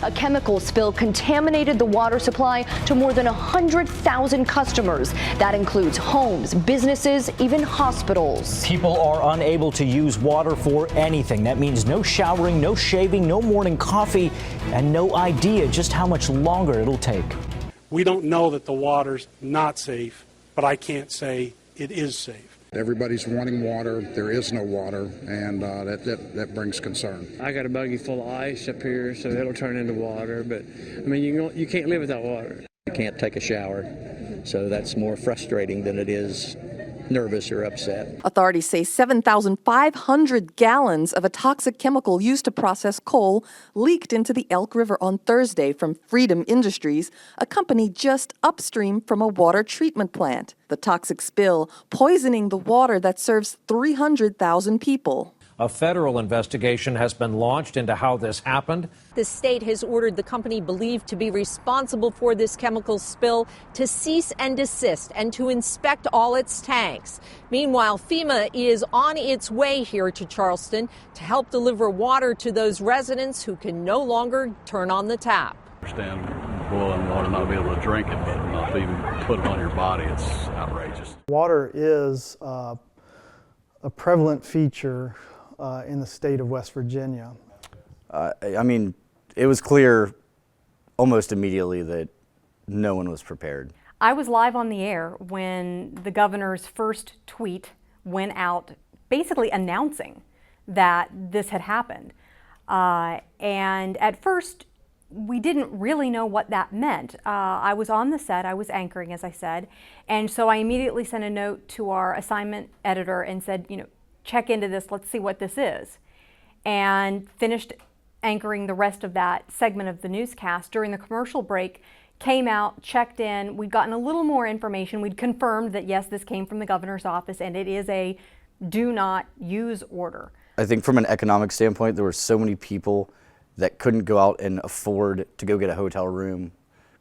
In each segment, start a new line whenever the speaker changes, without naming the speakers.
A chemical spill contaminated the water supply to more than 100,000 customers. That includes homes, businesses, even hospitals.
People are unable to use water for anything. That means no showering, no shaving, no morning coffee, and no idea just how much longer it'll take.
We don't know that the water's not safe, but I can't say it is safe.
Everybody's wanting water. There is no water, and that brings concern.
I got a buggy full of ice up here, so it'll turn into water. But I mean, you can't live without water.
You can't take a shower, so that's more frustrating than it is nervous or upset.
Authorities say 7,500 gallons of a toxic chemical used to process coal leaked into the Elk River on Thursday from Freedom Industries, a company just upstream from a water treatment plant. The toxic spill poisoning the water that serves 300,000 people.
A federal investigation has been launched into how this happened.
The state has ordered the company believed to be responsible for this chemical spill to cease and desist and to inspect all its tanks. Meanwhile, FEMA is on its way here to Charleston to help deliver water to those residents who can no longer turn on the tap.
I understand boiling water, not be able to drink it, but not even put it on your body. It's outrageous.
Water is a prevalent feature in the state of West Virginia.
I mean, it was clear almost immediately that no one was prepared.
I was live on the air when the governor's first tweet went out basically announcing that this had happened. And at first, we didn't really know what that meant. I was on the set, I was anchoring, as I said, and so I immediately sent a note to our assignment editor and said, check into this, let's see what this is. And finished anchoring the rest of that segment of the newscast. During the commercial break, came out, checked in, we'd gotten a little more information. We'd confirmed that yes, this came from the governor's office and it is a do not use order.
I think from an economic standpoint, there were so many people that couldn't go out and afford to go get a hotel room,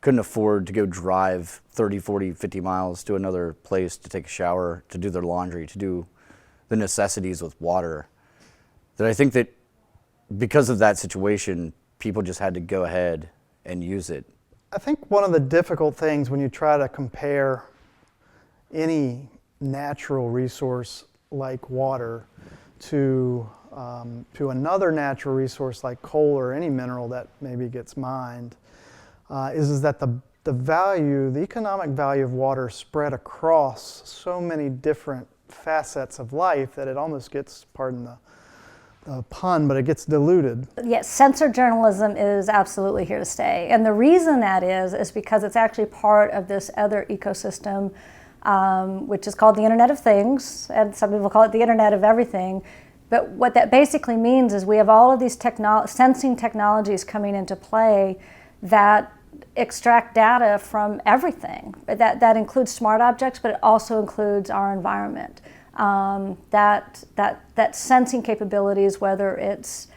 couldn't afford to go drive 30, 40, 50 miles to another place to take a shower, to do their laundry, to do the necessities with water, that I think that because of that situation, people just had to go ahead and use it.
I think one of the difficult things when you try to compare any natural resource like water to another natural resource like coal or any mineral that maybe gets mined, is that the value, the economic value of water spread across so many different facets of life that it almost gets, pardon the pun, but it gets diluted.
Yes, censored journalism is absolutely here to stay. And the reason that is because it's actually part of this other ecosystem, which is called the Internet of Things, and some people call it the Internet of Everything. But what that basically means is we have all of these sensing technologies coming into play that extract data from everything. That includes smart objects, but it also includes our environment. That sensing capabilities, whether it's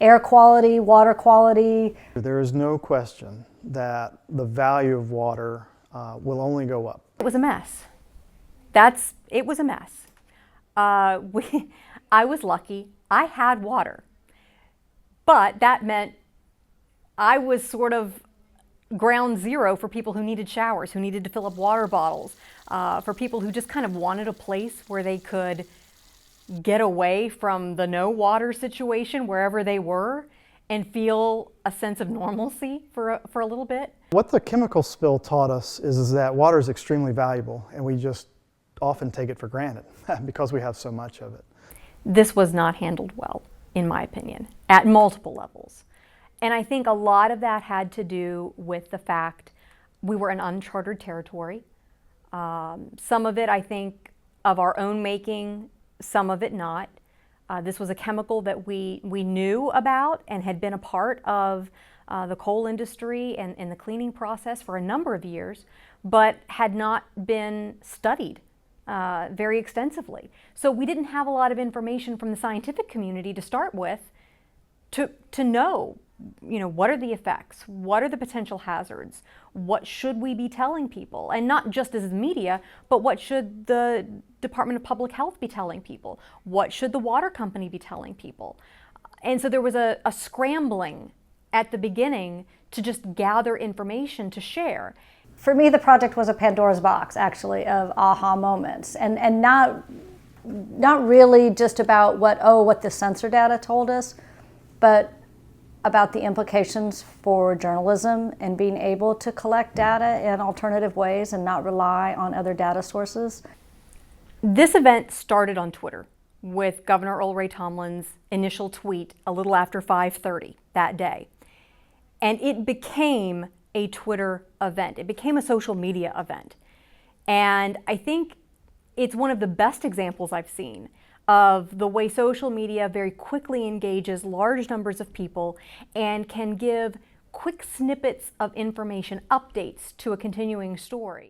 air quality, water quality. There is no question that the value of water will only go up.
It was a mess. It was a mess. I was lucky. I had water. But that meant I was sort of ground zero for people who needed showers, who needed to fill up water bottles, for people who just kind of wanted a place where they could get away from the no water situation wherever they were and feel a sense of normalcy for a little bit.
What the chemical spill taught us is that water is extremely valuable, and we just often take it for granted because we have so much of it.
This was not handled well, in my opinion, at multiple levels. And I think a lot of that had to do with the fact we were in uncharted territory. Some of it, I think, of our own making, some of it not. This was a chemical that we knew about and had been a part of the coal industry and the cleaning process for a number of years, but had not been studied very extensively. So we didn't have a lot of information from the scientific community to start with to know, what are the effects? What are the potential hazards? What should we be telling people? And not just as the media, but what should the Department of Public Health be telling people? What should the water company be telling people? And so there was a scrambling at the beginning to just gather information to share.
For me, the project was a Pandora's box, actually, of aha moments, and not really just about what the sensor data told us, but about the implications for journalism and being able to collect data in alternative ways and not rely on other data sources.
This event started on Twitter with Governor Earl Ray Tomlin's initial tweet a little after 5:30 that day. And it became a Twitter event. It became a social media event. And I think it's one of the best examples I've seen of the way social media very quickly engages large numbers of people and can give quick snippets of information, updates to a continuing story.